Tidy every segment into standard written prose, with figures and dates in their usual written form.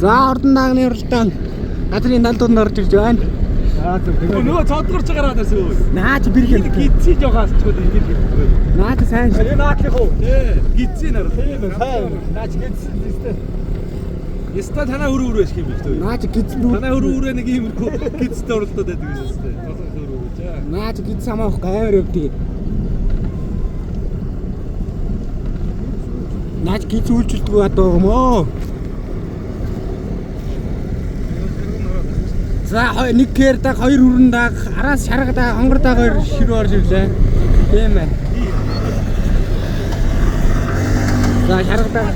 За ордон даагны уралдаан газрын талдууд орж ирж байна. Нөгөө цодгорч гараад байсан. Наач бэрхэн гидсий жоогоос ч ингэ хэлбэгүй. наач сайн. Энэ наатлих уу? Гидсий нар. Тийм наач гидсий тест. Яста танаа хөрөө хөрөөш юм биш үү? Наач гидсэн дүү. Танаа хөрөө хөрөө нэг юм гидстэй уралдаад байдаг гэсэн үстэй. Толгой хөрөө хөрөөж аа. Наач гидсэн амаах гайвар өвдөө. Наач гидсэн үйлчлдэг одоо юм оо. За нэг кэр даг хоёр хүрэн даг араас шарга даг хонгор даг хоёр ширүү орж ирлээ. Тийм ээ. За шарга даг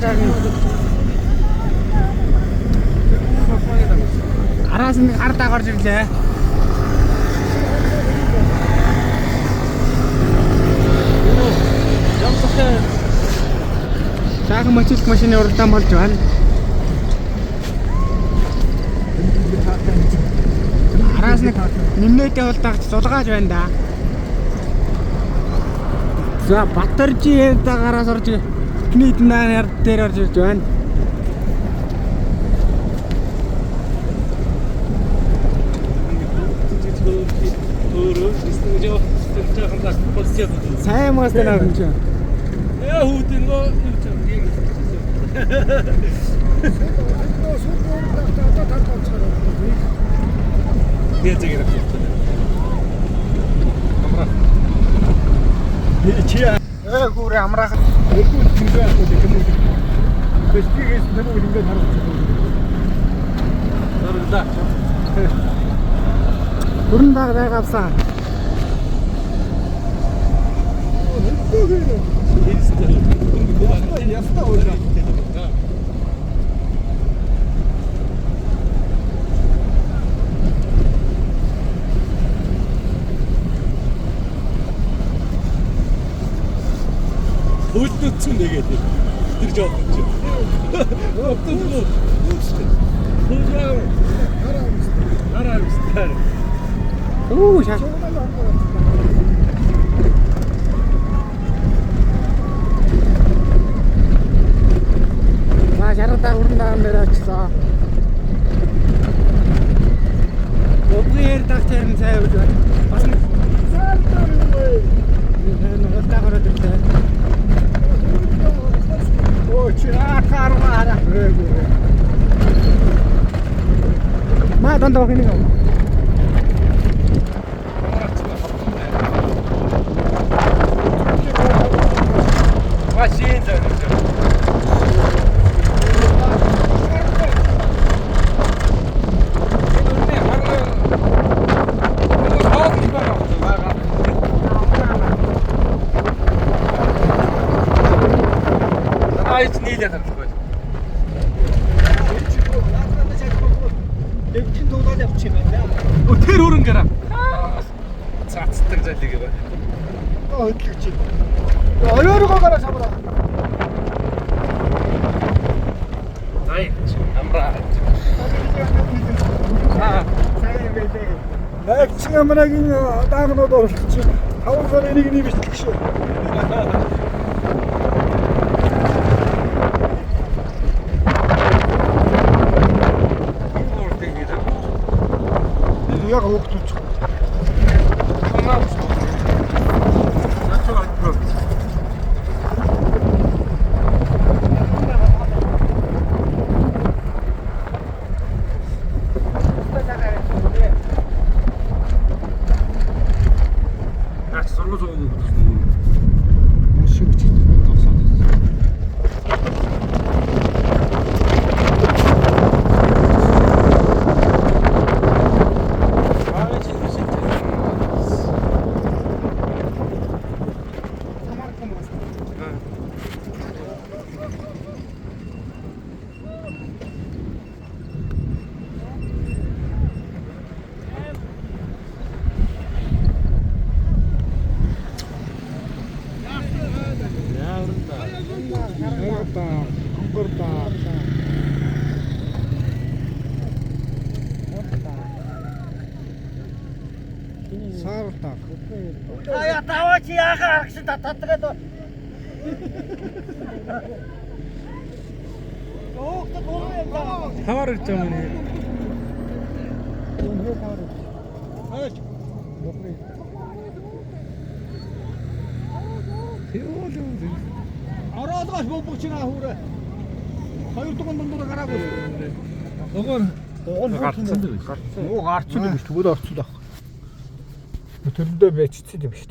араас нэг хар даг орж ирлээ. Саахан мочилт машины уралдаан болж байна. Араас нэг нэмнэтэй бол дагч сулгааж байна да. За Батаржи дагараас орж эхнийдэн нар дээр орж ирж байна. Сайн мас тань авч. Яа хүүдэн гоо юм чинь. Тэзэгэр авчихсан. Амраа. Чиа. Гүрэ амраах. Өгүүл чимээ авах гэх юм. Бэстигээс нэмэг ингээд харагдсан. Зарагдаа. Хүрэн даг авсан. Яста уу. Үлдсэн нэгээд тэр жоох юм чи. Өтөн үү. Хараа үстэр. Оо шаа. За шаргадаа хүрэн даан дээр очсон. Өглөөр дагчаар нь цай өгч байна. Бас нэг цай тааргүй. Энэ таараад ирлээ. Оо чаа кармара. Маа дандаа хинэг. Машин заа. Айч нийлээд харахгүй. Дэвчин дуулаад явчих юм байна. Тэр өрөн гараа. Цацдаг залиг юм байна. Хөдлөгч. Оройроо гараа самраа. Ай, амраа. Сайн байлээ. Наагч амрагийн даагнууд орчих чи. Хавар энийг нь бичлэг шүү. Яг хөдлөж. Саартаа. Ая таваач яахаа аргасан татдаг. Хавар ирж байгаа юм. Үнхээр таар. Хаач. Ороодгоос бомбочнаа хүрээ. Хоёр дугуун дундуур гараагүй. Нөгөө Гарцсан дээ. Юу гарцсан юм биш тэгвэл орцсон баг. Төрлөдөө байцсан юм биш.